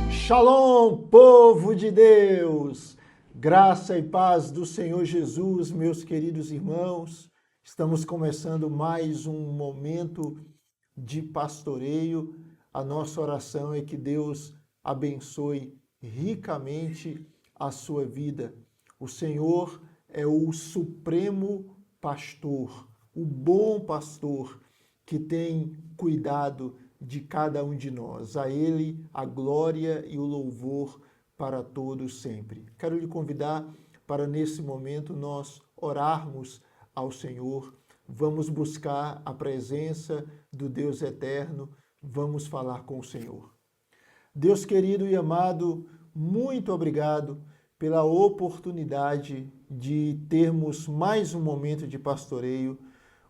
Shalom, povo de Deus! Graça e paz do Senhor Jesus, meus queridos irmãos. Estamos começando mais um momento de pastoreio. A nossa oração é que Deus abençoe ricamente a sua vida. O Senhor é o supremo pastor, o bom pastor que tem cuidado de cada um de nós. A Ele a glória e o louvor para todos sempre. Quero lhe convidar para nesse momento nós orarmos ao Senhor. Vamos buscar a presença do Deus eterno. Vamos falar com o Senhor. Deus querido e amado, muito obrigado pela oportunidade de termos mais um momento de pastoreio.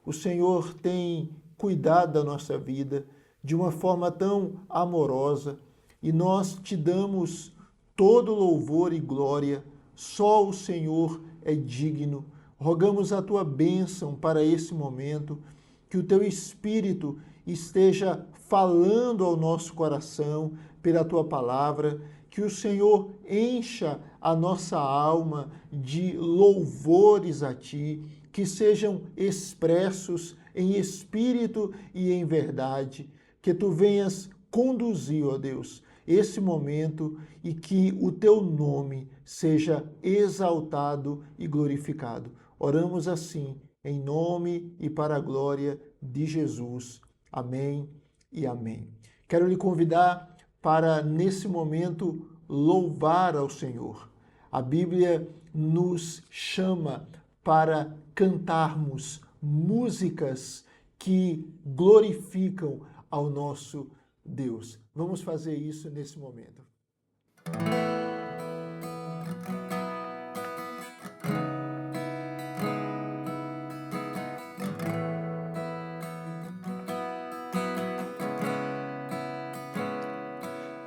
O Senhor tem cuidado da nossa vida de uma forma tão amorosa e nós te damos todo louvor e glória. Só o Senhor é digno. Rogamos a tua bênção para esse momento, que o teu Espírito esteja falando ao nosso coração pela tua palavra, que o Senhor encha a nossa alma de louvores a ti, que sejam expressos em espírito e em verdade, que tu venhas conduzir, ó Deus, esse momento e que o teu nome seja exaltado e glorificado. Oramos assim, em nome e para a glória de Jesus. Amém e amém. Quero lhe convidar para, nesse momento, louvar ao Senhor. A Bíblia nos chama para cantarmos músicas que glorificam ao nosso Deus. Vamos fazer isso nesse momento.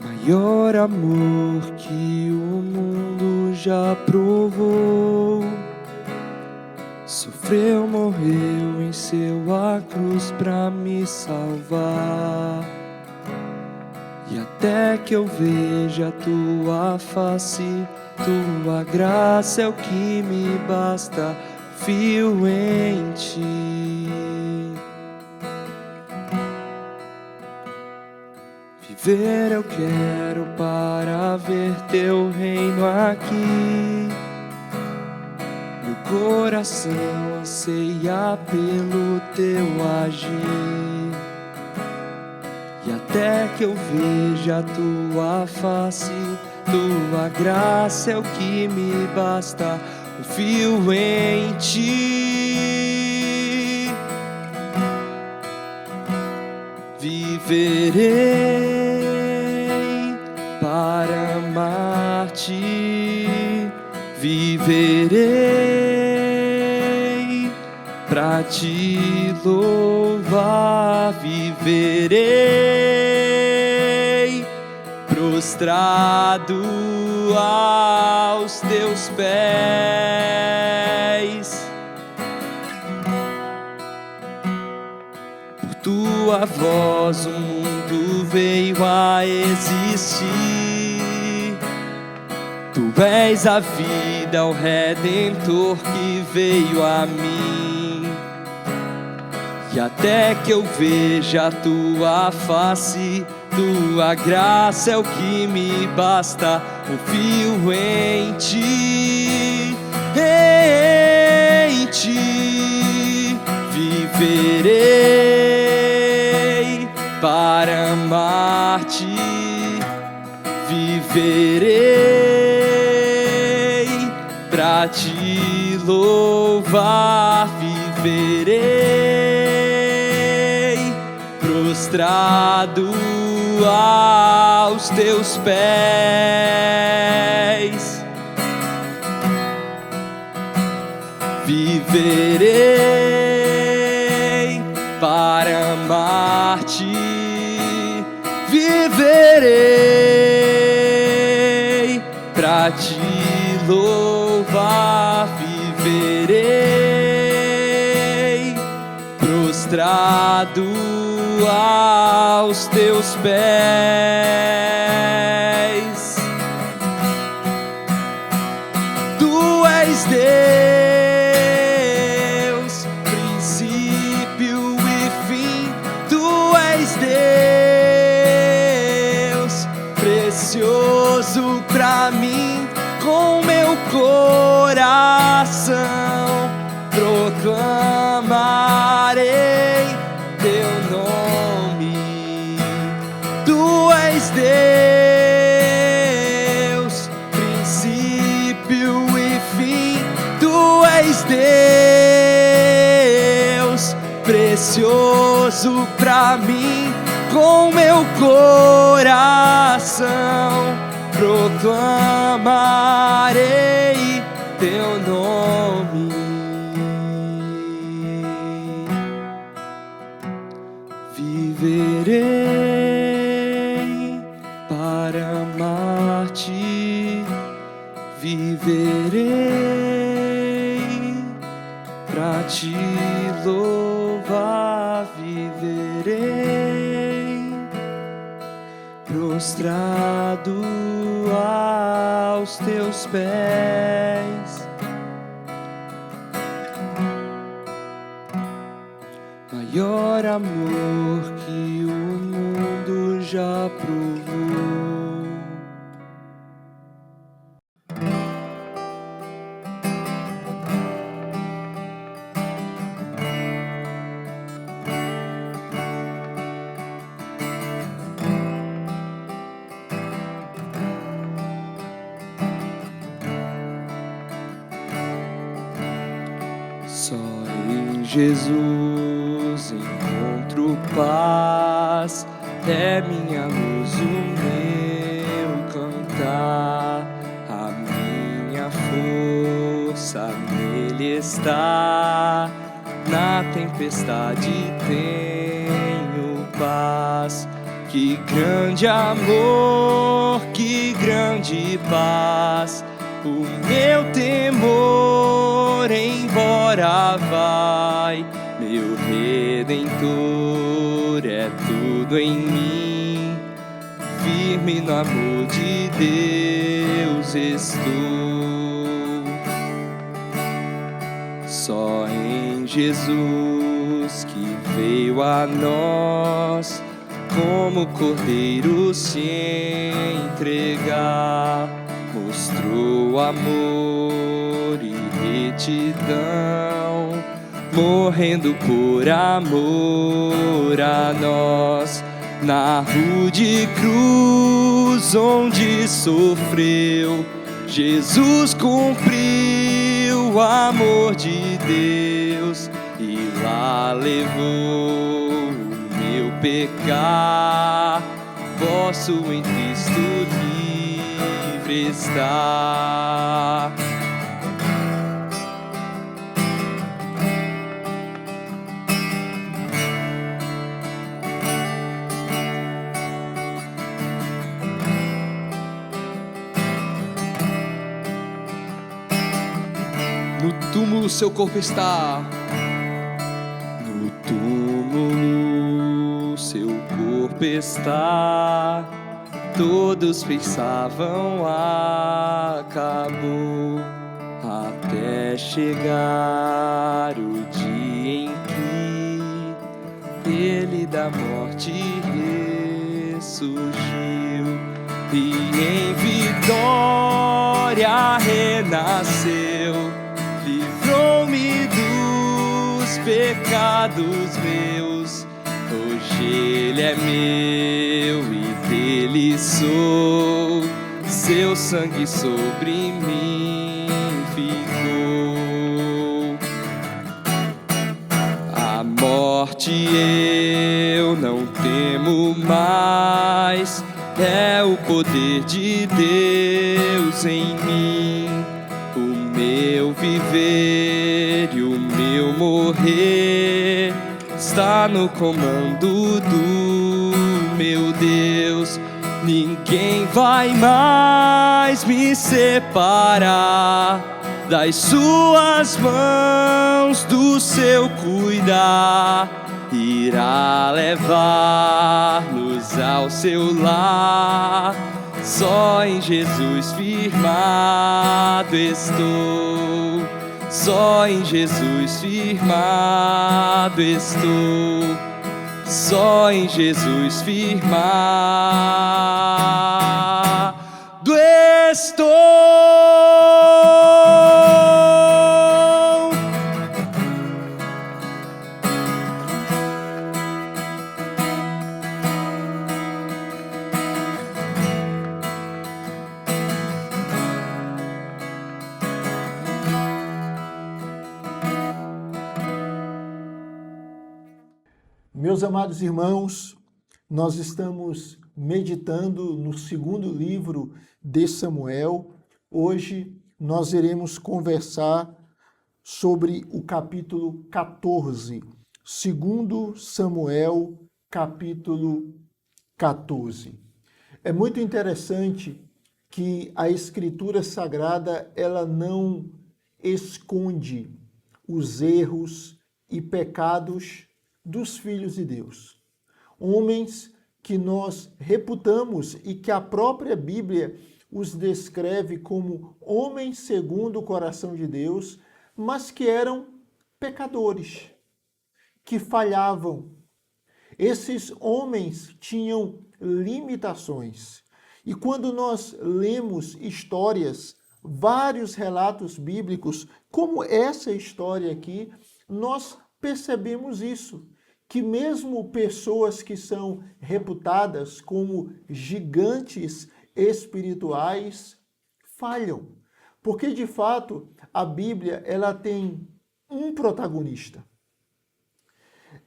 Maior amor que o mundo já provou, sofreu, morreu, venceu a cruz pra me salvar. E até que eu veja a tua face, tua graça é o que me basta, confio em ti. Viver eu quero para ver teu reino aqui. Meu coração anseia pelo teu agir. E até que eu veja a tua face, tua graça é o que me basta, confio em ti. Viverei para amar-te, viverei para te louvar, viverei prostrado aos teus pés. Por tua voz o mundo veio a existir. Tu és a vida, o Redentor que veio a mim. E até que eu veja a tua face, tua graça é o que me basta, confio em ti, em ti. Viverei para amar-te, viverei pra te louvar, viverei prostrado aos teus pés. Viverei para amar-te, viverei pra te louvar, viverei prostrado aos teus pés. Tu és Deus, princípio e fim. Tu és Deus, precioso pra mim. Com meu coração proclamarei teu nome. Tu és Deus, princípio e fim. Tu és Deus, precioso pra mim. Com meu coração proclamarei teu nome. Viverei para amar-te, viverei para te louvar, viverei prostrado aos teus pés. Maior amor que o mundo já provou. Só em Jesus encontro paz, é minha luz, o meu cantar, a minha força nele está. Na tempestade tenho paz. Que grande amor, que grande paz. O meu temor embora vai, meu Redentor é tudo em mim. Firme no amor de Deus estou. Só em Jesus que veio a nós, como cordeiro se entregar. Mostrou amor e retidão, morrendo por amor a nós. Na rude cruz onde sofreu, Jesus cumpriu o amor de Deus e lá levou o meu pecar. Posso em Cristo livre estar. No túmulo seu corpo está. No túmulo seu corpo está. Todos pensavam acabou, até chegar o dia em que ele da morte ressurgiu e em vitória renasceu. Livrou-me dos pecados meus. Hoje ele é meu e dele sou. Seu sangue sobre mim ficou. A morte eu não temo mais. É o poder de Deus em mim. O meu viver e o meu morrer está no comando do meu Deus. Ninguém vai mais me separar das suas mãos, do seu cuidar. irá levar-nos ao seu lar. Só em Jesus firmado estou, só em Jesus firmado estou, só em Jesus firmado estou. Meus amados irmãos, nós estamos meditando no segundo livro de Samuel. Hoje nós iremos conversar sobre o capítulo 14, segundo Samuel, capítulo 14. É muito interessante que a Escritura Sagrada, ela não esconde os erros e pecados dos filhos de Deus. Homens que nós reputamos e que a própria Bíblia os descreve como homens segundo o coração de Deus, mas que eram pecadores, que falhavam. Esses homens tinham limitações. E quando nós lemos histórias, vários relatos bíblicos, como essa história aqui, nós percebemos isso, que mesmo pessoas que são reputadas como gigantes espirituais falham. Porque, de fato, a Bíblia ela tem um protagonista.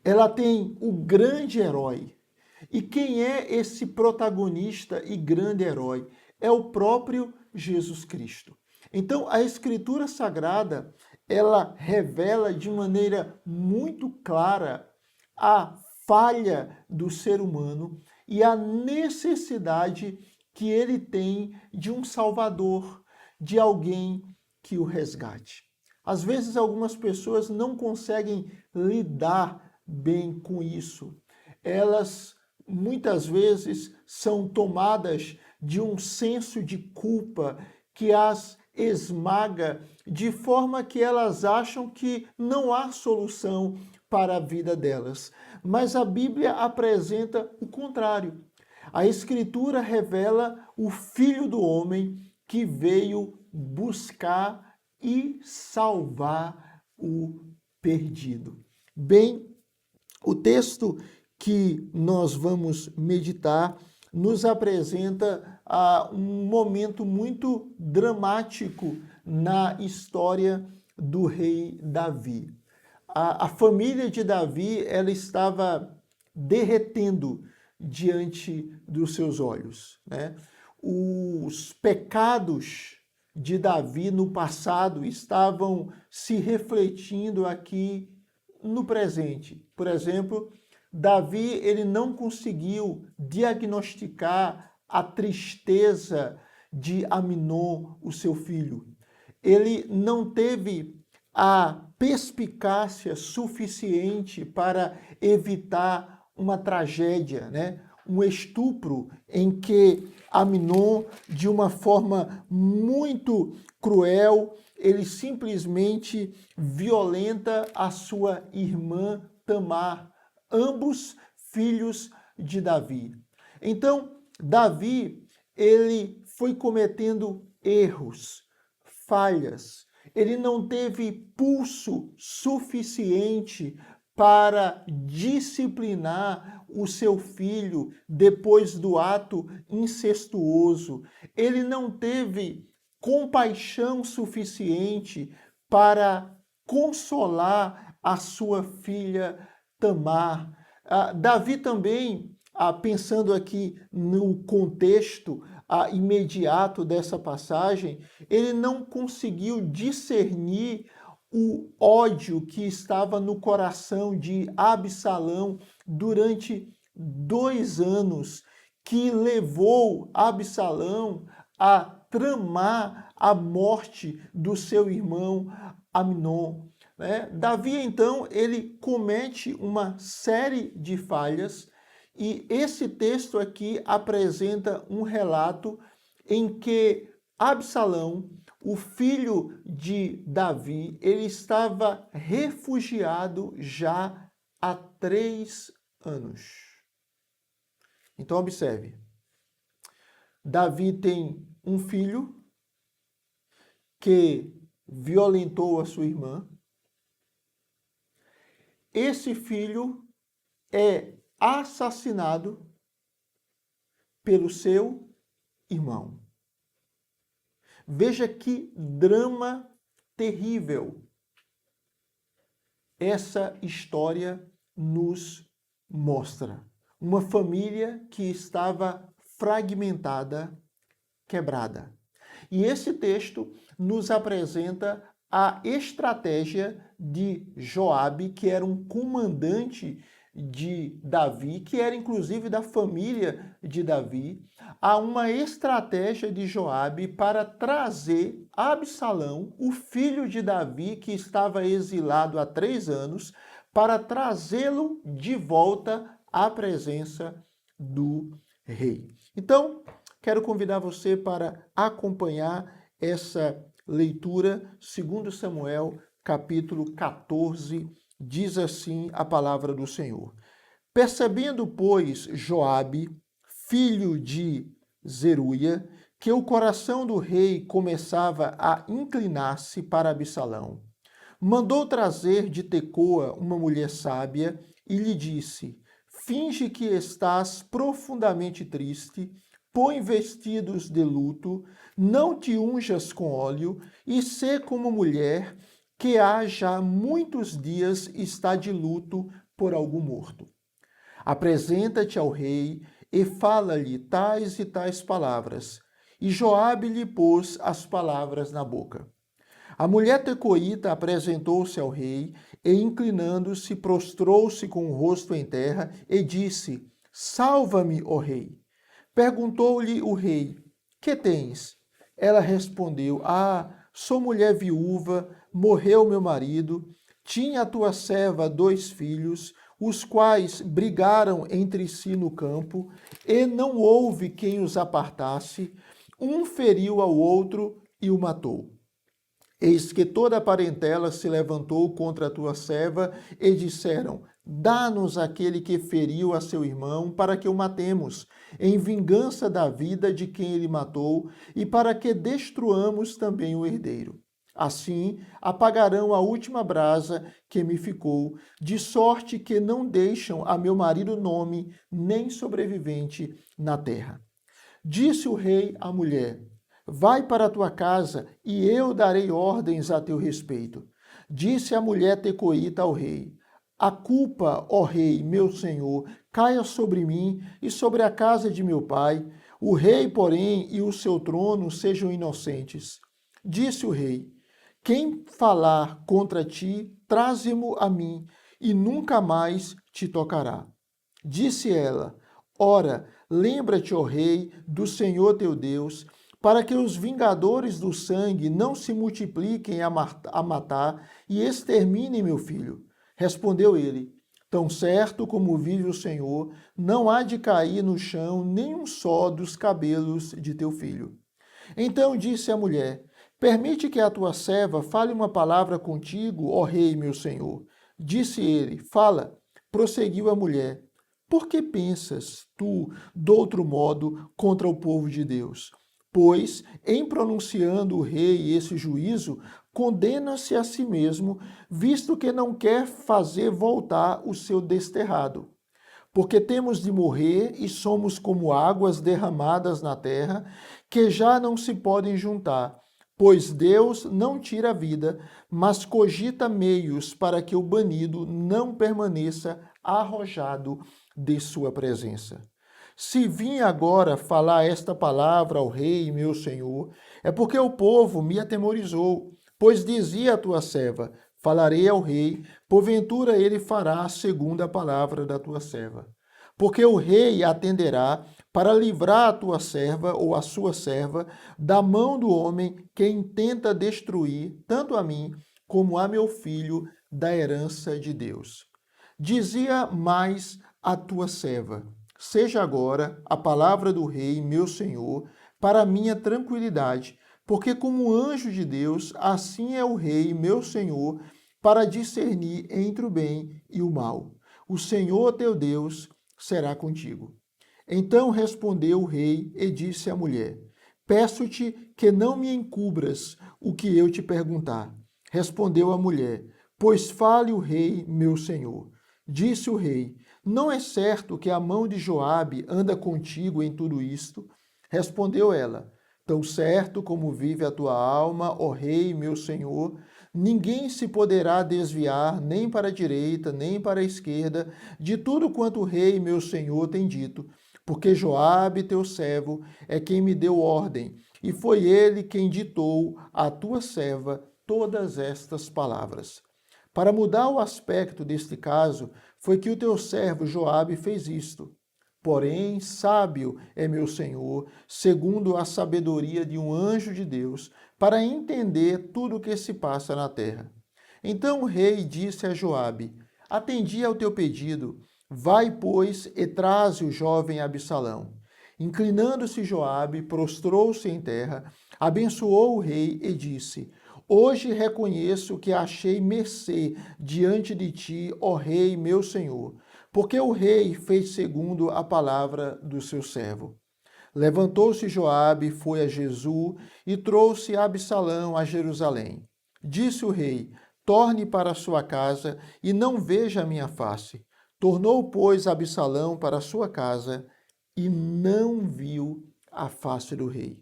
Ela tem o grande herói. E quem é esse protagonista e grande herói? É o próprio Jesus Cristo. Então, a Escritura Sagrada, ela revela de maneira muito clara a falha do ser humano e a necessidade que ele tem de um Salvador, de alguém que o resgate. Às vezes, algumas pessoas não conseguem lidar bem com isso. Elas, muitas vezes, são tomadas de um senso de culpa que as esmaga, de forma que elas acham que não há solução para a vida delas. Mas a Bíblia apresenta o contrário. A Escritura revela o Filho do Homem que veio buscar e salvar o perdido. Bem, o texto que nós vamos meditar nos apresenta um momento muito dramático na história do rei Davi. A família de Davi, ela estava derretendo diante dos seus olhos, né? Os pecados de Davi no passado estavam se refletindo aqui no presente. Por exemplo, Davi, ele não conseguiu diagnosticar a tristeza de Aminon, o seu filho. Ele não teve a perspicácia suficiente para evitar uma tragédia, né? Um estupro em que Aminon, de uma forma muito cruel, ele simplesmente violenta a sua irmã Tamar, ambos filhos de Davi. Então, Davi, ele foi cometendo erros, falhas. Ele não teve pulso suficiente para disciplinar o seu filho depois do ato incestuoso. Ele não teve compaixão suficiente para consolar a sua filha Tamar. Davi também, pensando aqui no contexto imediato dessa passagem, ele não conseguiu discernir o ódio que estava no coração de Absalão durante 2 anos, que levou Absalão a tramar a morte do seu irmão Aminon. Davi, então, ele comete uma série de falhas e esse texto aqui apresenta um relato em que Absalão, o filho de Davi, ele estava refugiado já há 3 anos. Então, observe. Davi tem um filho que violentou a sua irmã. Esse filho é assassinado pelo seu irmão. Veja que drama terrível essa história nos mostra. Uma família que estava fragmentada, quebrada. E esse texto nos apresenta a estratégia de Joabe, que era um comandante de Davi, que era inclusive da família de Davi. Há uma estratégia de Joabe para trazer Absalão, o filho de Davi, que estava exilado há 3 anos, para trazê-lo de volta à presença do rei. Então, quero convidar você para acompanhar essa leitura, 2 Samuel, capítulo 14, diz assim a palavra do Senhor. Percebendo, pois, Joabe, filho de Zeruia, que o coração do rei começava a inclinar-se para Absalão, mandou trazer de Tecoa uma mulher sábia e lhe disse: finge que estás profundamente triste, põe vestidos de luto, não te unjas com óleo e sê como mulher que há já muitos dias está de luto por algum morto. Apresenta-te ao rei e fala-lhe tais e tais palavras. E Joabe lhe pôs as palavras na boca. A mulher tecoíta apresentou-se ao rei e, inclinando-se, prostrou-se com o rosto em terra e disse: salva-me, ó rei. Perguntou-lhe o rei: que tens? Ela respondeu: sou mulher viúva, morreu meu marido, tinha a tua serva 2 filhos, os quais brigaram entre si no campo, e não houve quem os apartasse, um feriu ao outro e o matou. Eis que toda a parentela se levantou contra a tua serva e disseram: dá-nos aquele que feriu a seu irmão, para que o matemos, em vingança da vida de quem ele matou, e para que destruamos também o herdeiro. Assim, apagarão a última brasa que me ficou, de sorte que não deixam a meu marido nome, nem sobrevivente na terra. Disse o rei à mulher: vai para a tua casa, e eu darei ordens a teu respeito. Disse a mulher tecoíta ao rei: a culpa, ó rei, meu senhor, caia sobre mim e sobre a casa de meu pai. O rei, porém, e o seu trono sejam inocentes. Disse o rei: quem falar contra ti, traze-mo a mim, e nunca mais te tocará. Disse ela: ora, lembra-te, ó rei, do Senhor teu Deus, para que os vingadores do sangue não se multipliquem a matar e exterminem meu filho. Respondeu ele: tão certo como vive o Senhor, não há de cair no chão nenhum só dos cabelos de teu filho. Então disse a mulher: permite que a tua serva fale uma palavra contigo, ó rei, meu senhor. Disse ele: fala. Prosseguiu a mulher: por que pensas tu de outro modo contra o povo de Deus? Pois, em pronunciando o rei esse juízo, condena-se a si mesmo, visto que não quer fazer voltar o seu desterrado. Porque temos de morrer e somos como águas derramadas na terra, que já não se podem juntar. Pois Deus não tira a vida, mas cogita meios para que o banido não permaneça arrojado de sua presença. Se vim agora falar esta palavra ao rei, meu senhor, é porque o povo me atemorizou, pois dizia a tua serva: falarei ao rei, porventura ele fará segundo a palavra da tua serva. Porque o rei atenderá para livrar a tua serva ou a sua serva da mão do homem que intenta destruir tanto a mim como a meu filho da herança de Deus. Dizia mais a tua serva: seja agora a palavra do rei, meu senhor, para minha tranquilidade, porque como anjo de Deus, assim é o rei, meu senhor, para discernir entre o bem e o mal. O Senhor teu Deus será contigo. Então respondeu o rei e disse à mulher: peço-te que não me encubras o que eu te perguntar. Respondeu a mulher: pois fale o rei, meu senhor. Disse o rei: não é certo que a mão de Joabe anda contigo em tudo isto? Respondeu ela: tão certo como vive a tua alma, ó rei, meu senhor, ninguém se poderá desviar nem para a direita, nem para a esquerda, de tudo quanto o rei, meu senhor, tem dito, porque Joabe, teu servo, é quem me deu ordem, e foi ele quem ditou à tua serva todas estas palavras. Para mudar o aspecto deste caso, foi que o teu servo Joabe fez isto. Porém, sábio é meu senhor, segundo a sabedoria de um anjo de Deus, para entender tudo o que se passa na terra. Então o rei disse a Joabe: atendi ao teu pedido, vai, pois, e traze o jovem Absalão. Inclinando-se Joabe, prostrou-se em terra, abençoou o rei e disse: hoje reconheço que achei mercê diante de ti, ó rei, meu senhor, porque o rei fez segundo a palavra do seu servo. Levantou-se Joabe, foi a Jesú e trouxe Absalão a Jerusalém. Disse o rei: torne para sua casa e não veja a minha face. Tornou, pois, Absalão para sua casa e não viu a face do rei.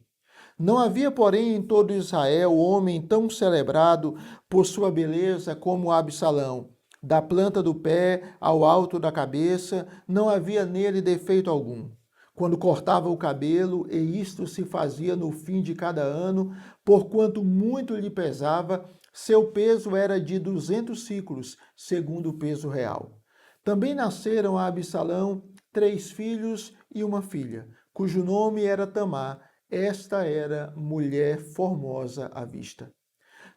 Não havia, porém, em todo Israel homem tão celebrado por sua beleza como Absalão. Da planta do pé ao alto da cabeça, não havia nele defeito algum. Quando cortava o cabelo, e isto se fazia no fim de cada ano, porquanto muito lhe pesava, seu peso era de 200 siclos, segundo o peso real. Também nasceram a Absalão 3 filhos e uma filha, cujo nome era Tamar. Esta era mulher formosa à vista.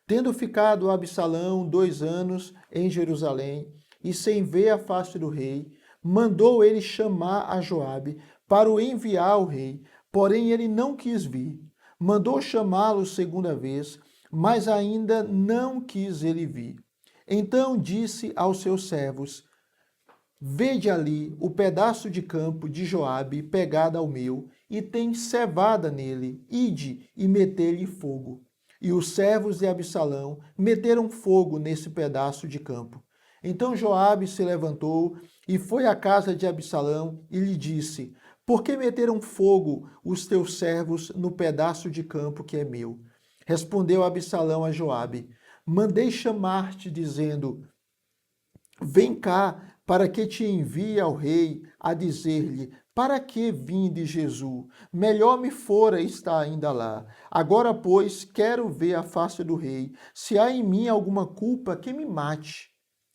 Tendo ficado Absalão 2 anos em Jerusalém, e sem ver a face do rei, mandou ele chamar a Joabe para o enviar ao rei, porém ele não quis vir. Mandou chamá-lo segunda vez, mas ainda não quis ele vir. Então disse aos seus servos: vede ali o pedaço de campo de Joabe pegado ao meu, e tem cevada nele, ide e metei-lhe fogo. E os servos de Absalão meteram fogo nesse pedaço de campo. Então Joabe se levantou e foi à casa de Absalão e lhe disse: por que meteram fogo os teus servos no pedaço de campo que é meu? Respondeu Absalão a Joabe: mandei chamar-te, dizendo: vem cá, para que te envie ao rei a dizer-lhe: para que vim de Jesú? Melhor me fora estar ainda lá. Agora, pois, quero ver a face do rei. Se há em mim alguma culpa, que me mate.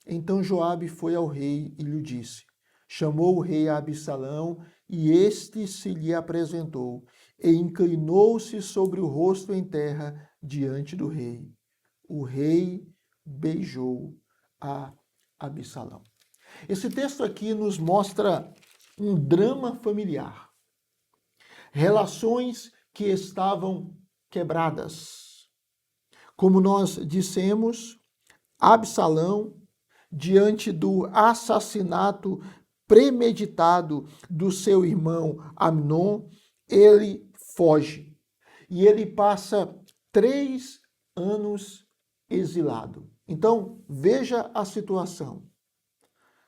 Então Joabe foi ao rei e lhe disse. Chamou o rei a Absalão, e este se lhe apresentou, e inclinou-se sobre o rosto em terra diante do rei. O rei beijou a Absalão. Esse texto aqui nos mostra um drama familiar. Relações que estavam quebradas. Como nós dissemos, Absalão, diante do assassinato premeditado do seu irmão Amnon, ele foge. E ele passa 3 anos exilado. Então, veja a situação.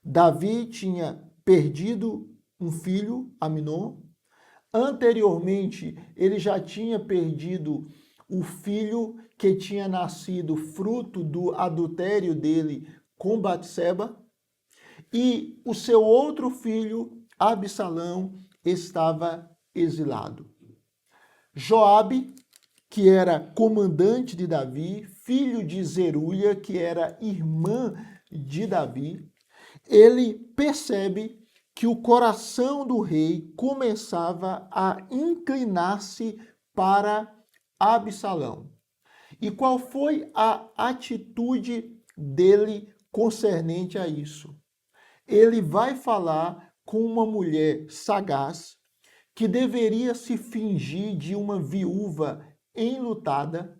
Davi tinha perdido um filho, Amnon. Anteriormente, ele já tinha perdido o filho que tinha nascido fruto do adultério dele com Batseba. E o seu outro filho, Absalão, estava exilado. Joabe, que era comandante de Davi, filho de Zeruia, que era irmã de Davi, ele percebe que o coração do rei começava a inclinar-se para Absalão. E qual foi a atitude dele concernente a isso? Ele vai falar com uma mulher sagaz que deveria se fingir de uma viúva enlutada,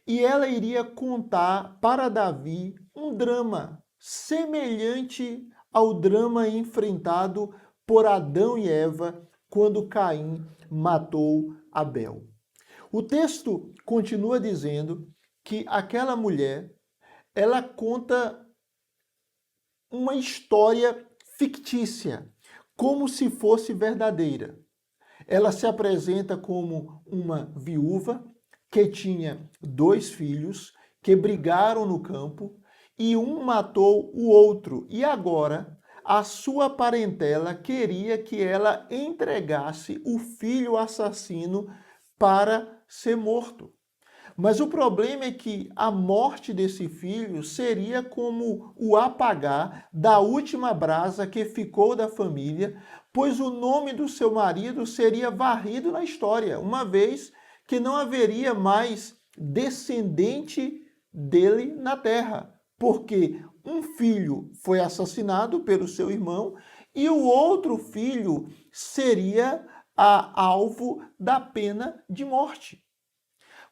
e ela iria contar para Davi um drama semelhante ao drama enfrentado por Adão e Eva quando Caim matou Abel. O texto continua dizendo que aquela mulher, ela conta uma história fictícia, como se fosse verdadeira. Ela se apresenta como uma viúva que tinha 2 filhos que brigaram no campo e um matou o outro. E agora a sua parentela queria que ela entregasse o filho assassino para ser morto. Mas o problema é que a morte desse filho seria como o apagar da última brasa que ficou da família, pois o nome do seu marido seria varrido na história, uma vez que não haveria mais descendente dele na terra, porque um filho foi assassinado pelo seu irmão e o outro filho seria alvo da pena de morte.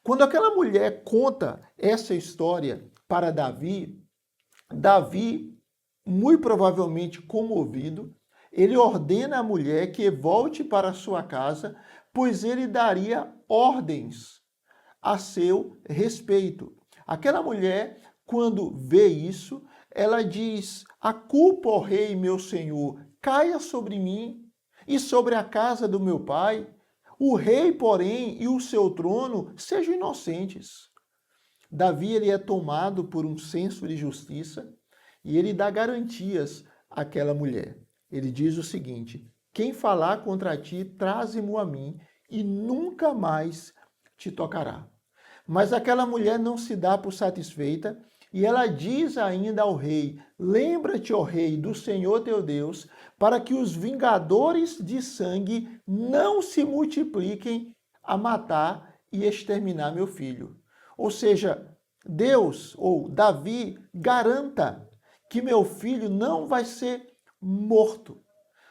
Quando aquela mulher conta essa história para Davi, Davi, muito provavelmente comovido, ele ordena à mulher que volte para sua casa, pois ele daria ordens a seu respeito. Aquela mulher, quando vê isso, ela diz: "A culpa, ó rei, meu senhor, caia sobre mim e sobre a casa do meu pai. O rei, porém, e o seu trono sejam inocentes." Davi ele é tomado por um senso de justiça e ele dá garantias àquela mulher. Ele diz o seguinte: "Quem falar contra ti, traze-mo a mim e nunca mais te tocará." Mas aquela mulher não se dá por satisfeita e ela diz ainda ao rei: "Lembra-te, ó rei, do Senhor teu Deus, para que os vingadores de sangue não se multipliquem a matar e exterminar meu filho." Ou seja, Deus ou Davi garanta que meu filho não vai ser morto.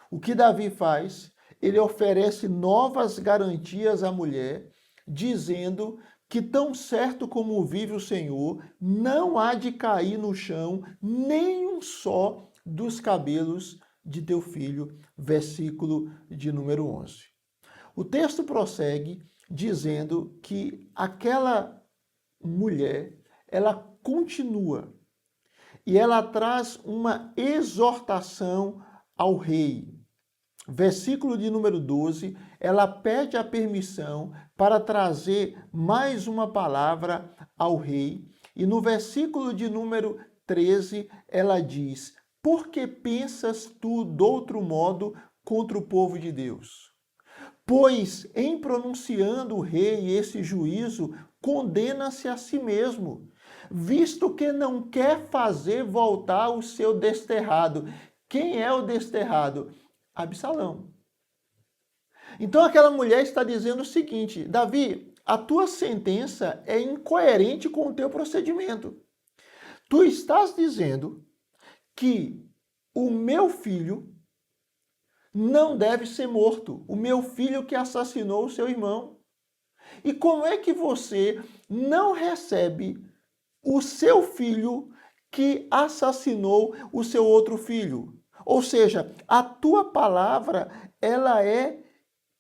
O que Davi faz? Ele oferece novas garantias à mulher, dizendo que tão certo como vive o Senhor, não há de cair no chão nem um só dos cabelos de teu filho. Versículo de número 11. O texto prossegue dizendo que aquela mulher, ela continua e ela traz uma exortação ao rei. Versículo de número 12, ela pede a permissão para trazer mais uma palavra ao rei. E no versículo de número 13, ela diz: "Por que pensas tu de outro modo contra o povo de Deus? Pois em pronunciando o rei esse juízo, condena-se a si mesmo, visto que não quer fazer voltar o seu desterrado." Quem é o desterrado? Absalão. Então aquela mulher está dizendo o seguinte: "Davi, a tua sentença é incoerente com o teu procedimento. Tu estás dizendo que o meu filho não deve ser morto, o meu filho que assassinou o seu irmão. E como é que você não recebe o seu filho que assassinou o seu outro filho?" Ou seja, a tua palavra, ela é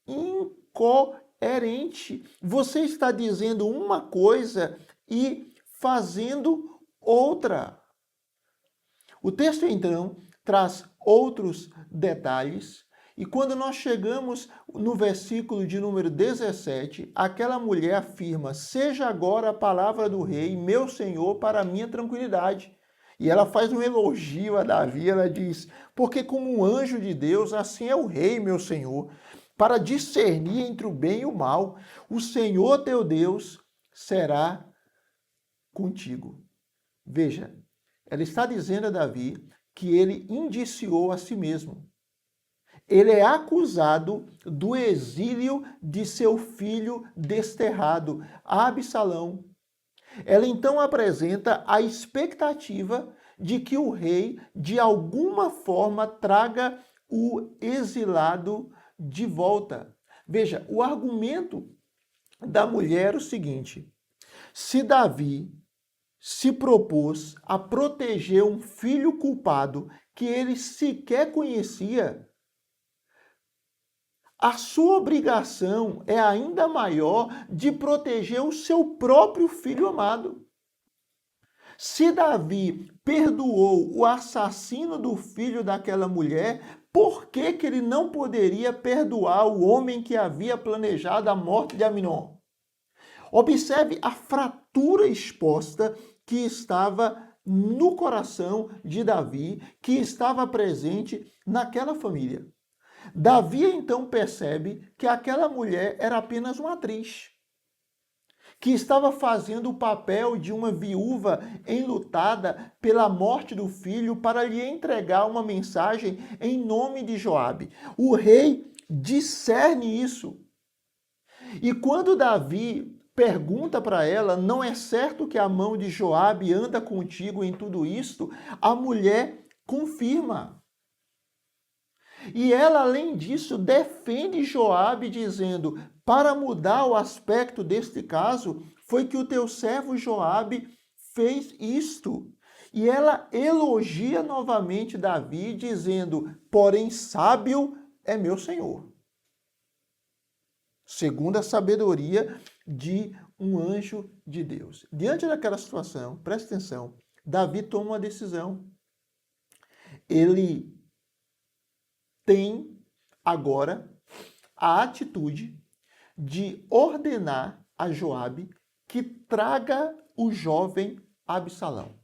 incoerente. Você está dizendo uma coisa e fazendo outra. O texto, então, traz outros detalhes. E quando nós chegamos no versículo de número 17, aquela mulher afirma: "Seja agora a palavra do rei, meu senhor, para a minha tranquilidade." E ela faz um elogio a Davi, ela diz: "Porque como um anjo de Deus, assim é o rei, meu senhor, para discernir entre o bem e o mal. O Senhor teu Deus será contigo." Veja, ela está dizendo a Davi que ele indiciou a si mesmo. Ele é acusado do exílio de seu filho desterrado, Absalão. Ela então apresenta a expectativa de que o rei, de alguma forma, traga o exilado de volta. Veja, o argumento da mulher é o seguinte: se Davi se propôs a proteger um filho culpado que ele sequer conhecia, a sua obrigação é ainda maior de proteger o seu próprio filho amado. Se Davi perdoou o assassino do filho daquela mulher, por que que ele não poderia perdoar o homem que havia planejado a morte de Aminon? Observe a fratura exposta que estava no coração de Davi, que estava presente naquela família. Davi então percebe que aquela mulher era apenas uma atriz, que estava fazendo o papel de uma viúva enlutada pela morte do filho para lhe entregar uma mensagem em nome de Joabe. O rei discerne isso. E quando Davi pergunta para ela, não é certo que a mão de Joabe anda contigo em tudo isto? A mulher confirma. E ela, além disso, defende Joabe dizendo, para mudar o aspecto deste caso, foi que o teu servo Joabe fez isto. E ela elogia novamente Davi, dizendo, porém sábio é meu senhor. Segundo a sabedoria de um anjo de Deus. Diante daquela situação, presta atenção, Davi toma uma decisão. Ele tem agora a atitude de ordenar a Joabe que traga o jovem Absalão.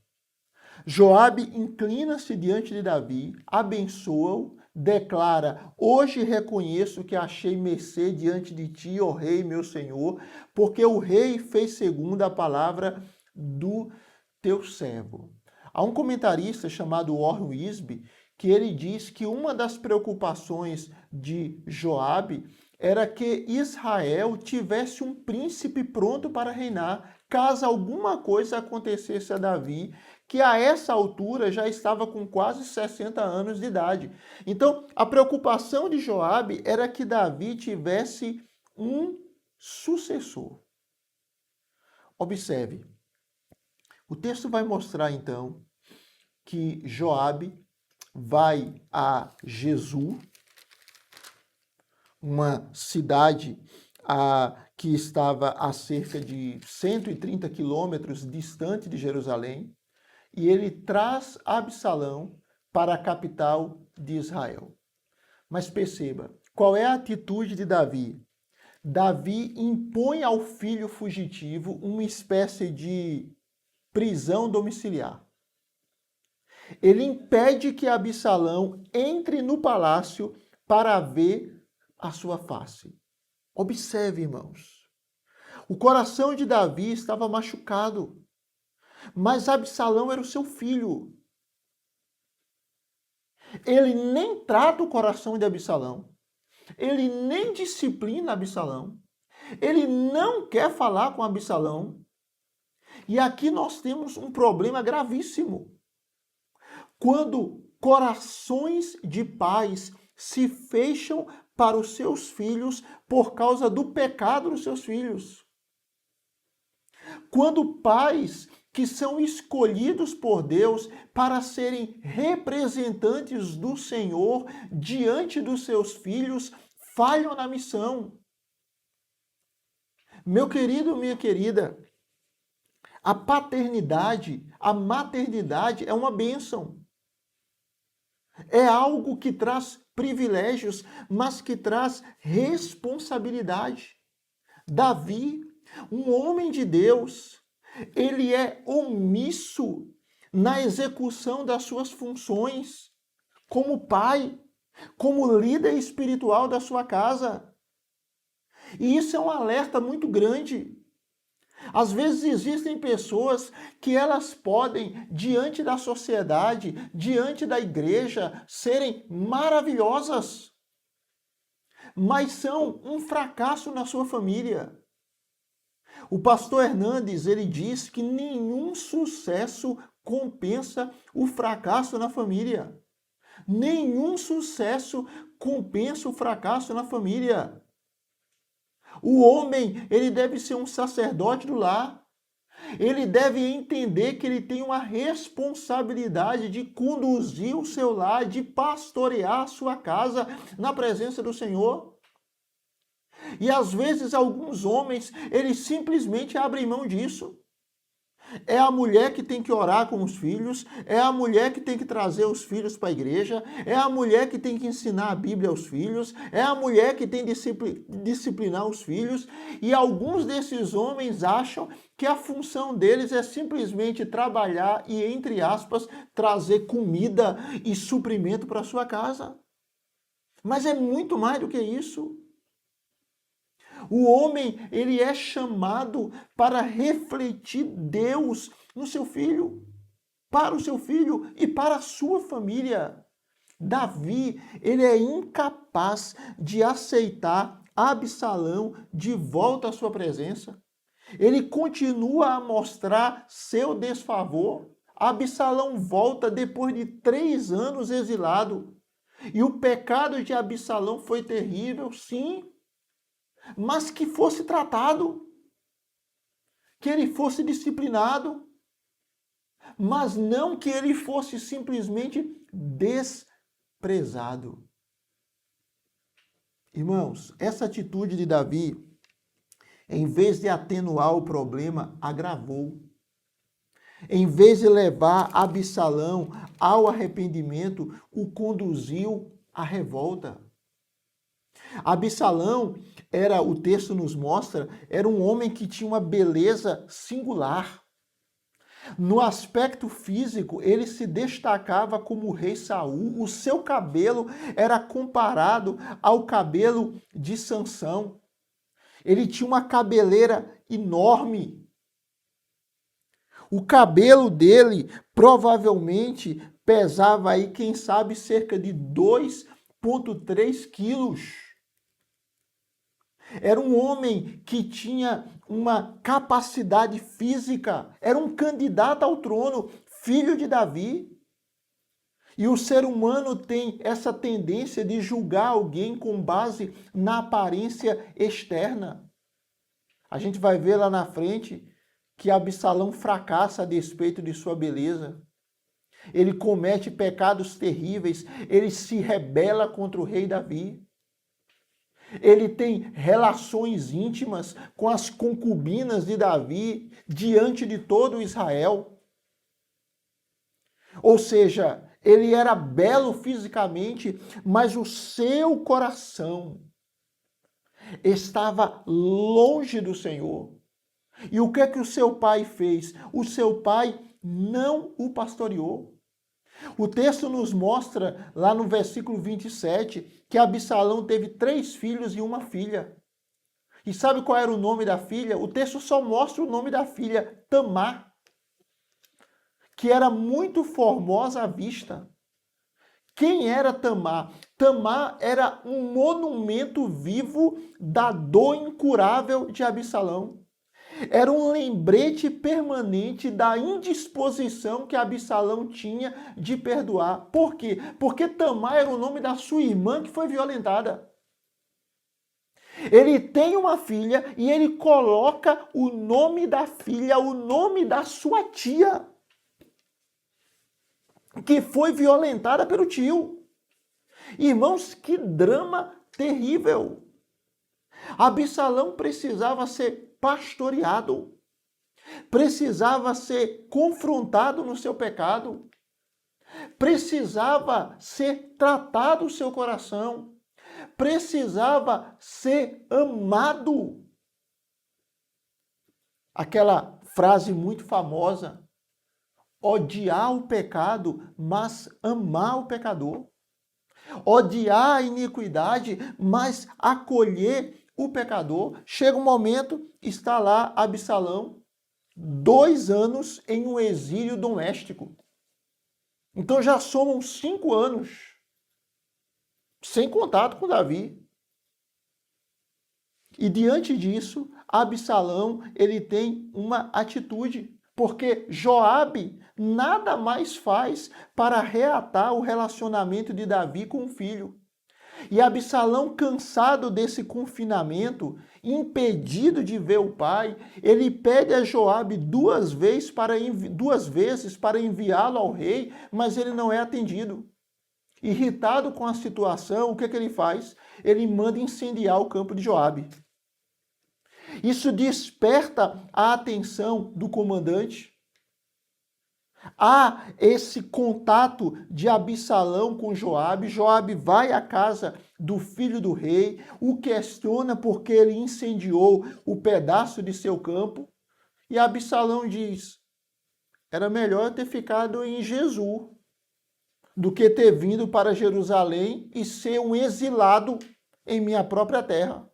Joabe inclina-se diante de Davi, abençoa-o, declara, hoje reconheço que achei mercê diante de ti, ó rei, meu senhor, porque o rei fez segundo a palavra do teu servo. Há um comentarista chamado Warren Wisby que ele diz que uma das preocupações de Joabe era que Israel tivesse um príncipe pronto para reinar, caso alguma coisa acontecesse a Davi, que a essa altura já estava com quase 60 anos de idade. Então, a preocupação de Joabe era que Davi tivesse um sucessor. Observe, o texto vai mostrar então que Joabe vai a Jesur, uma cidade que estava a cerca de 130 quilômetros distante de Jerusalém, e ele traz Absalão para a capital de Israel. Mas perceba, qual é a atitude de Davi? Davi impõe ao filho fugitivo uma espécie de prisão domiciliar. Ele impede que Absalão entre no palácio para ver a sua face. Observe, irmãos. O coração de Davi estava machucado, mas Absalão era o seu filho. Ele nem trata o coração de Absalão. Ele nem disciplina Absalão. Ele não quer falar com Absalão. E aqui nós temos um problema gravíssimo. Quando corações de pais se fecham para os seus filhos por causa do pecado dos seus filhos. Quando pais que são escolhidos por Deus para serem representantes do Senhor diante dos seus filhos falham na missão. Meu querido, minha querida, a paternidade, a maternidade é uma bênção. É algo que traz privilégios, mas que traz responsabilidade. Davi, um homem de Deus, ele é omisso na execução das suas funções como pai, como líder espiritual da sua casa. E isso é um alerta muito grande. Às vezes existem pessoas que elas podem, diante da sociedade, diante da igreja, serem maravilhosas, mas são um fracasso na sua família. O pastor Hernandes, ele diz que nenhum sucesso compensa o fracasso na família. Nenhum sucesso compensa o fracasso na família. O homem, ele deve ser um sacerdote do lar. Ele deve entender que ele tem uma responsabilidade de conduzir o seu lar, de pastorear a sua casa na presença do Senhor. E às vezes alguns homens, eles simplesmente abrem mão disso. É a mulher que tem que orar com os filhos, é a mulher que tem que trazer os filhos para a igreja, é a mulher que tem que ensinar a Bíblia aos filhos, é a mulher que tem que disciplinar os filhos, e alguns desses homens acham que a função deles é simplesmente trabalhar e, entre aspas, trazer comida e suprimento para sua casa. Mas é muito mais do que isso. O homem, ele é chamado para refletir Deus no seu filho, para o seu filho e para a sua família. Davi, ele é incapaz de aceitar Absalão de volta à sua presença. Ele continua a mostrar seu desfavor. Absalão volta depois de 3 anos exilado. E o pecado de Absalão foi terrível, sim, mas que fosse tratado, que ele fosse disciplinado, mas não que ele fosse simplesmente desprezado. Irmãos, essa atitude de Davi, em vez de atenuar o problema, agravou. Em vez de levar Absalão ao arrependimento, o conduziu à revolta. Absalão o texto nos mostra, era um homem que tinha uma beleza singular. No aspecto físico, ele se destacava como o rei Saul. O seu cabelo era comparado ao cabelo de Sansão. Ele tinha uma cabeleira enorme. O cabelo dele provavelmente pesava aí, quem sabe, cerca de 2,3 quilos. Era um homem que tinha uma capacidade física, era um candidato ao trono, filho de Davi. E o ser humano tem essa tendência de julgar alguém com base na aparência externa. A gente vai ver lá na frente que Absalão fracassa a despeito de sua beleza. Ele comete pecados terríveis, ele se rebela contra o rei Davi. Ele tem relações íntimas com as concubinas de Davi diante de todo Israel. Ou seja, ele era belo fisicamente, mas o seu coração estava longe do Senhor. E o que é que o seu pai fez? O seu pai não o pastoreou. O texto nos mostra, lá no versículo 27, que Absalão teve 3 filhos e uma filha. E sabe qual era o nome da filha? O texto só mostra o nome da filha, Tamar, que era muito formosa à vista. Quem era Tamar? Tamar era um monumento vivo da dor incurável de Absalão. Era um lembrete permanente da indisposição que Absalão tinha de perdoar. Por quê? Porque Tamar era o nome da sua irmã que foi violentada. Ele tem uma filha e ele coloca o nome da filha, o nome da sua tia, que foi violentada pelo tio. Irmãos, que drama terrível! Absalão precisava ser pastoreado, precisava ser confrontado no seu pecado, precisava ser tratado o seu coração, precisava ser amado. Aquela frase muito famosa, odiar o pecado, mas amar o pecador. Odiar a iniquidade, mas acolher o pecador. Chega um momento, está lá Absalão, 2 anos em um exílio doméstico. Então já somam 5 anos sem contato com Davi. E diante disso, Absalão, ele tem uma atitude, porque Joabe nada mais faz para reatar o relacionamento de Davi com o filho. E Absalão, cansado desse confinamento, impedido de ver o pai, ele pede a Joabe duas vezes para enviá-lo ao rei, mas ele não é atendido. Irritado com a situação, o que ele faz? Ele manda incendiar o campo de Joabe. Isso desperta a atenção do comandante. Há esse contato de Absalão com Joabe. Joabe vai à casa do filho do rei, o questiona porque ele incendiou o pedaço de seu campo. E Absalão diz: era melhor eu ter ficado em Jesus do que ter vindo para Jerusalém e ser um exilado em minha própria terra,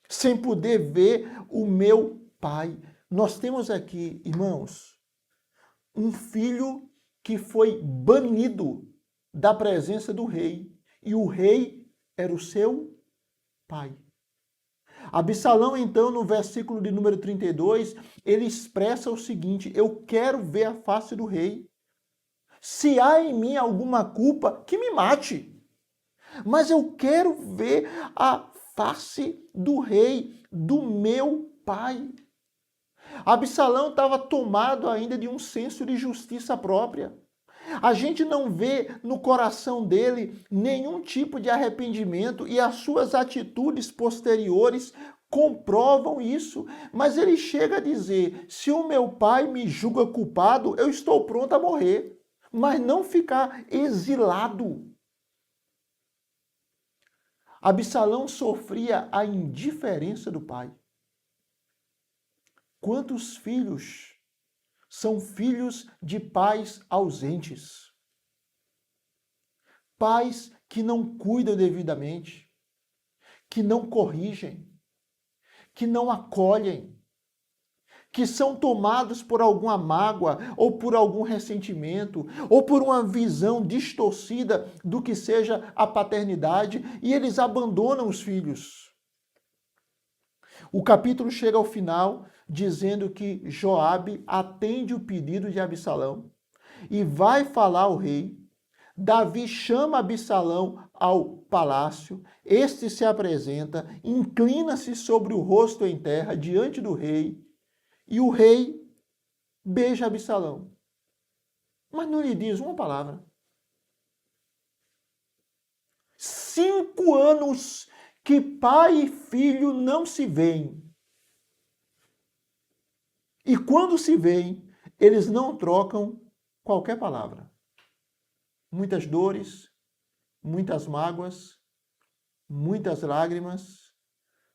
sem poder ver o meu pai. Nós temos aqui, irmãos, um filho que foi banido da presença do rei, e o rei era o seu pai. Absalão, então, no versículo de número 32, ele expressa o seguinte: eu quero ver a face do rei. Se há em mim alguma culpa, que me mate. Mas eu quero ver a face do rei, do meu pai. Absalão estava tomado ainda de um senso de justiça própria. A gente não vê no coração dele nenhum tipo de arrependimento e as suas atitudes posteriores comprovam isso. Mas ele chega a dizer: se o meu pai me julga culpado, eu estou pronto a morrer, mas não ficar exilado. Absalão sofria a indiferença do pai. Quantos filhos são filhos de pais ausentes? Pais que não cuidam devidamente, que não corrigem, que não acolhem, que são tomados por alguma mágoa, ou por algum ressentimento, ou por uma visão distorcida do que seja a paternidade, e eles abandonam os filhos. O capítulo chega ao final dizendo que Joabe atende o pedido de Absalão e vai falar ao rei. Davi chama Absalão ao palácio, este se apresenta, inclina-se sobre o rosto em terra diante do rei, e o rei beija Absalão, mas não lhe diz uma palavra. 5 anos que pai e filho não se veem. E quando se veem, eles não trocam qualquer palavra. Muitas dores, muitas mágoas, muitas lágrimas,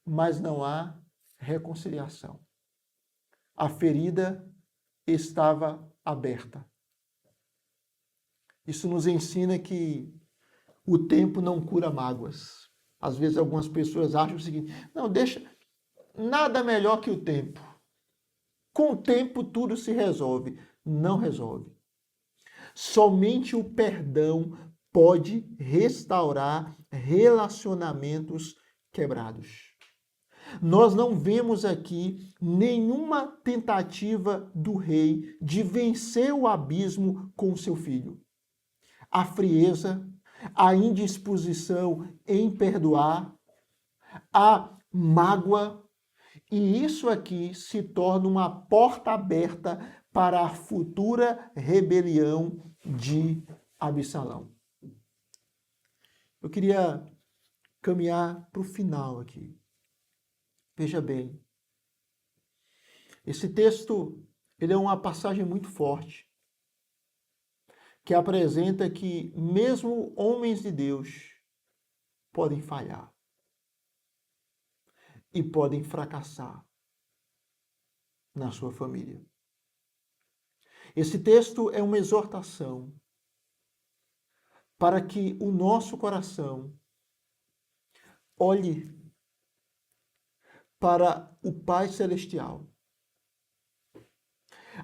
mas não há reconciliação. A ferida estava aberta. Isso nos ensina que o tempo não cura mágoas. Às vezes algumas pessoas acham o seguinte: não, deixa, nada melhor que o tempo. Com o tempo tudo se resolve. Não resolve. Somente o perdão pode restaurar relacionamentos quebrados. Nós não vemos aqui nenhuma tentativa do rei de vencer o abismo com seu filho. A frieza, a indisposição em perdoar, a mágoa, e isso aqui se torna uma porta aberta para a futura rebelião de Absalão. Eu queria caminhar para o final aqui. Veja bem, esse texto ele é uma passagem muito forte, que apresenta que mesmo homens de Deus podem falhar e podem fracassar na sua família. Esse texto é uma exortação para que o nosso coração olhe para o Pai Celestial,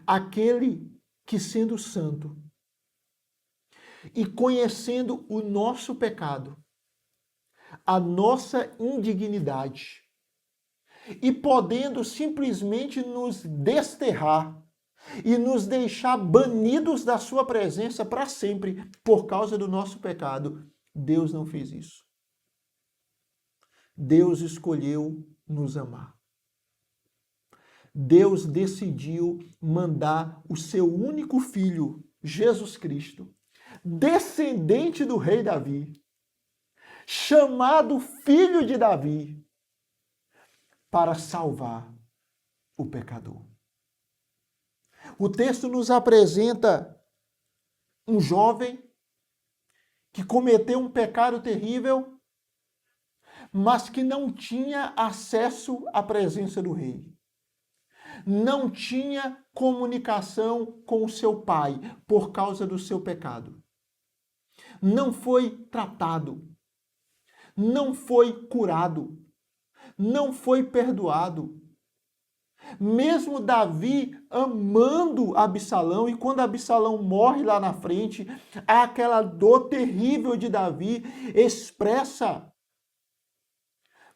aquele que, sendo santo e conhecendo o nosso pecado, a nossa indignidade e podendo simplesmente nos desterrar e nos deixar banidos da sua presença para sempre por causa do nosso pecado. Deus não fez isso. Deus escolheu nos amar. Deus decidiu mandar o seu único filho, Jesus Cristo, descendente do rei Davi, chamado filho de Davi, para salvar o pecador. O texto nos apresenta um jovem que cometeu um pecado terrível, mas que não tinha acesso à presença do rei. Não tinha comunicação com o seu pai por causa do seu pecado. Não foi tratado, não foi curado, não foi perdoado. Mesmo Davi amando Absalão, e quando Absalão morre lá na frente, aquela dor terrível de Davi expressa.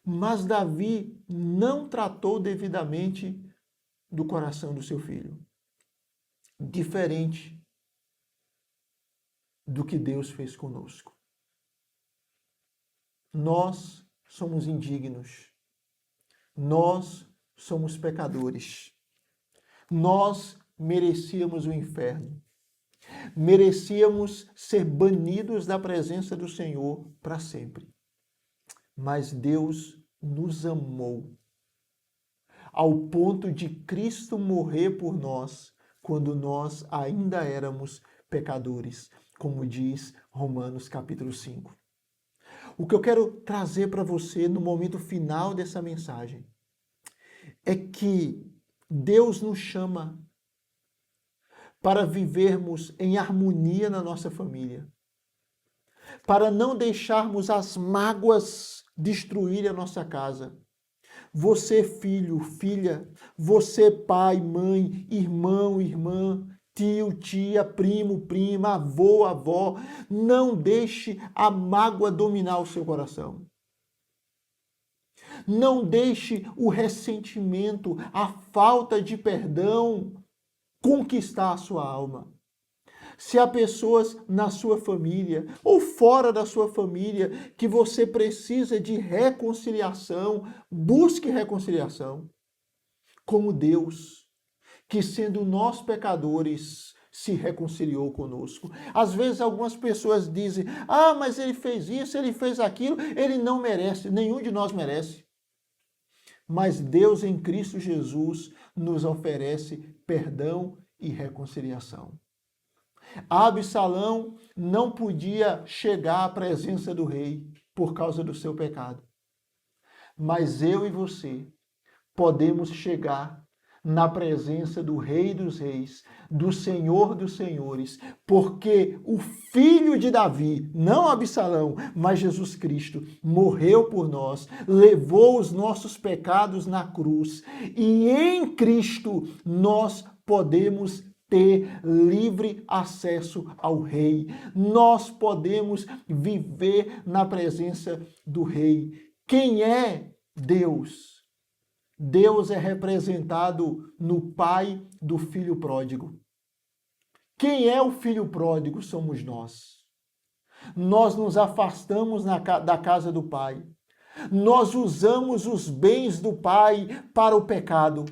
Mas Davi não tratou devidamente do coração do seu filho. Diferente do que Deus fez conosco. Nós somos indignos. Nós somos pecadores. Nós merecíamos o inferno. Merecíamos ser banidos da presença do Senhor para sempre. Mas Deus nos amou ao ponto de Cristo morrer por nós quando nós ainda éramos pecadores, como diz Romanos capítulo 5. O que eu quero trazer para você no momento final dessa mensagem é que Deus nos chama para vivermos em harmonia na nossa família, para não deixarmos as mágoas destruírem a nossa casa. Você, filho, filha, você, pai, mãe, irmão, irmã, tio, tia, primo, prima, avô, avó, não deixe a mágoa dominar o seu coração. Não deixe o ressentimento, a falta de perdão conquistar a sua alma. Se há pessoas na sua família ou fora da sua família que você precisa de reconciliação, busque reconciliação. Como Deus, que sendo nós pecadores, se reconciliou conosco. Às vezes algumas pessoas dizem, mas ele fez isso, ele fez aquilo, ele não merece, nenhum de nós merece. Mas Deus em Cristo Jesus nos oferece perdão e reconciliação. Absalão não podia chegar à presença do rei por causa do seu pecado. Mas eu e você podemos chegar na presença do Rei dos Reis, do Senhor dos Senhores, porque o filho de Davi, não Absalão, mas Jesus Cristo, morreu por nós, levou os nossos pecados na cruz, e em Cristo nós podemos ter livre acesso ao Rei. Nós podemos viver na presença do Rei. Quem é Deus? Deus é representado no pai do filho pródigo. Quem é o filho pródigo? Somos nós. Nós nos afastamos da casa do pai. Nós usamos os bens do pai para o pecado.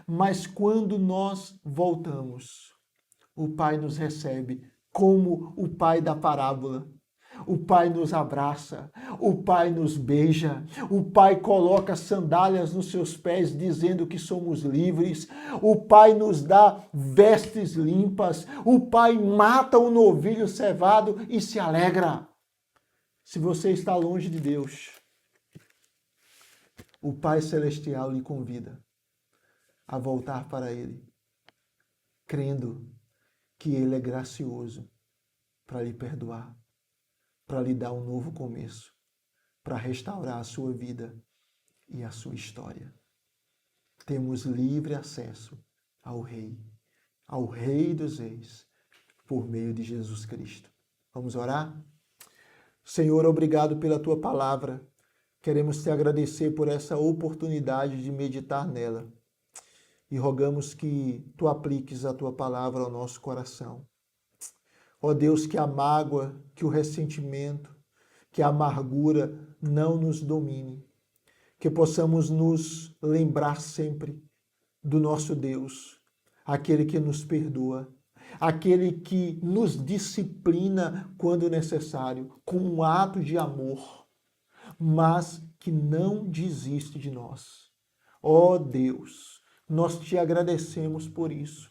Mas quando nós voltamos, o pai nos recebe como o pai da parábola. O pai nos abraça, o pai nos beija, o pai coloca sandálias nos seus pés dizendo que somos livres, o pai nos dá vestes limpas, o pai mata um novilho cevado e se alegra. Se você está longe de Deus, o Pai Celestial lhe convida a voltar para Ele, crendo que Ele é gracioso para lhe perdoar, para lhe dar um novo começo, para restaurar a sua vida e a sua história. Temos livre acesso ao Rei dos Reis, por meio de Jesus Cristo. Vamos orar? Senhor, obrigado pela tua palavra. Queremos te agradecer por essa oportunidade de meditar nela. E rogamos que tu apliques a tua palavra ao nosso coração. Ó Deus, que a mágoa, que o ressentimento, que a amargura não nos domine. Que possamos nos lembrar sempre do nosso Deus, aquele que nos perdoa, aquele que nos disciplina quando necessário, com um ato de amor, mas que não desiste de nós. Ó Deus, nós te agradecemos por isso.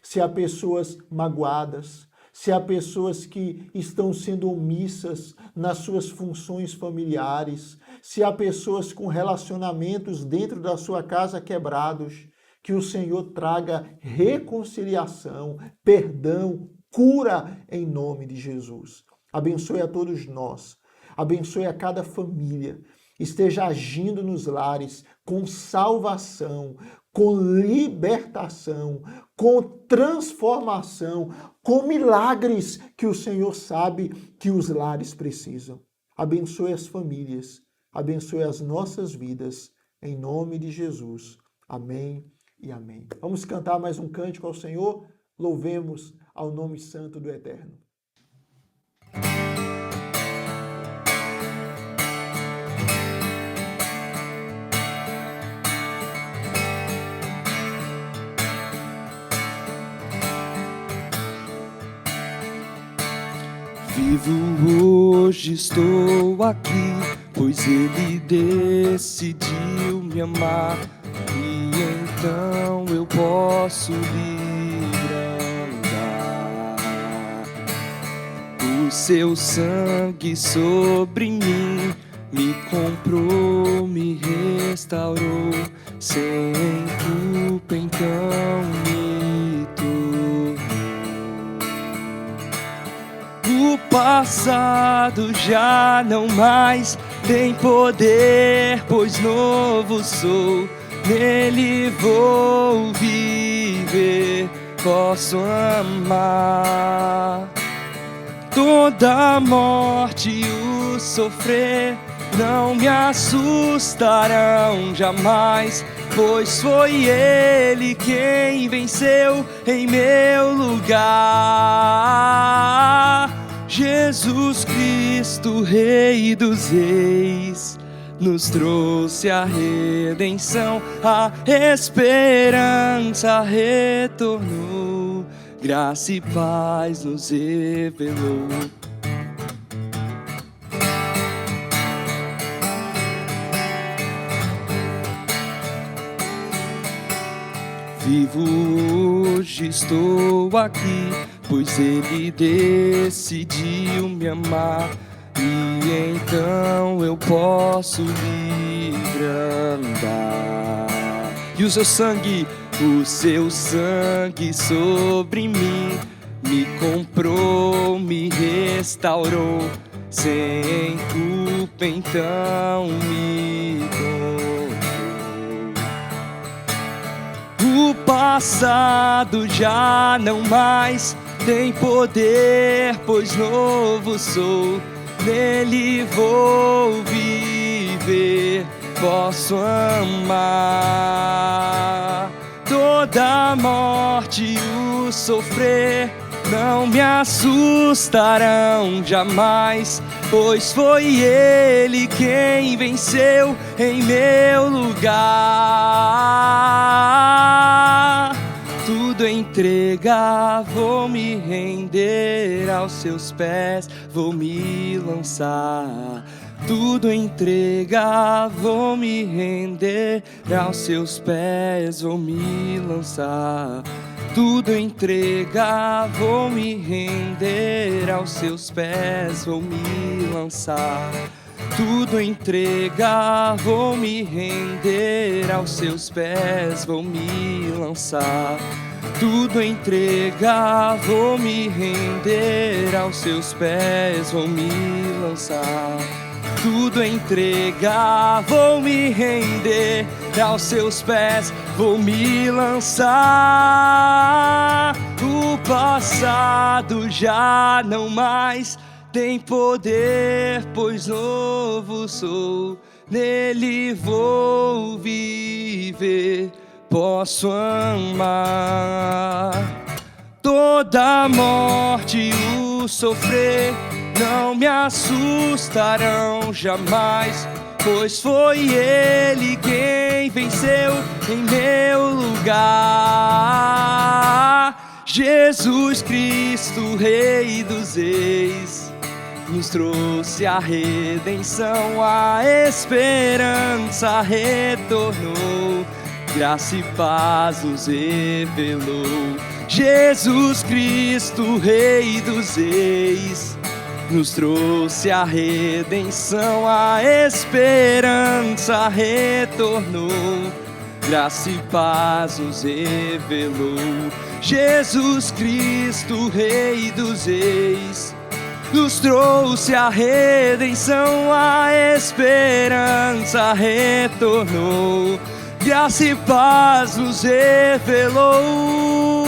Se há pessoas magoadas, se há pessoas que estão sendo omissas nas suas funções familiares, se há pessoas com relacionamentos dentro da sua casa quebrados, que o Senhor traga reconciliação, perdão, cura em nome de Jesus. Abençoe a todos nós, abençoe a cada família, esteja agindo nos lares com salvação, com libertação, com transformação, com milagres que o Senhor sabe que os lares precisam. Abençoe as famílias, abençoe as nossas vidas, em nome de Jesus. Amém e amém. Vamos cantar mais um cântico ao Senhor, louvemos ao nome santo do Eterno. Vivo hoje, estou aqui, pois Ele decidiu me amar, e então eu posso livre andar. O seu sangue sobre mim me comprou, me restaurou, sem culpa então me tornou. O passado já não mais tem poder, pois novo sou, nele vou viver, posso amar. Toda a morte e o sofrer não me assustarão jamais, pois foi Ele quem venceu em meu lugar. Jesus Cristo, Rei dos Reis, nos trouxe a redenção, a esperança retornou, graça e paz nos revelou. Vivo hoje, estou aqui, pois Ele decidiu me amar, e então eu posso livre andar. E o seu sangue sobre mim me comprou, me restaurou, sem culpa então me tornou. O passado já não mais tem poder, pois novo sou, nele vou viver, posso amar. Toda a morte e o sofrer não me assustarão jamais, pois foi Ele quem venceu em meu lugar. Tudo entregar, vou me render aos seus pés, vou me lançar. Tudo entregar, vou me render aos seus pés, vou me lançar. Tudo entregar, vou me render aos seus pés, vou me lançar. Tudo entregar, vou me render aos seus pés, vou me lançar. Tudo entregar, vou me render aos seus pés, vou me lançar. Tudo entregar, vou me render aos seus pés, vou me lançar. O passado já não mais tem poder, pois novo sou, nele vou viver, posso amar. Toda morte e o sofrer não me assustarão jamais, pois foi Ele quem venceu em meu lugar. Jesus Cristo, Rei dos Reis, nos trouxe a redenção, a esperança retornou, graça e paz nos revelou. Jesus Cristo, Rei dos Reis, nos trouxe a redenção, a esperança retornou, graça e paz nos revelou. Jesus Cristo, Rei dos Reis, nos trouxe a redenção, a esperança retornou, graça e paz nos revelou.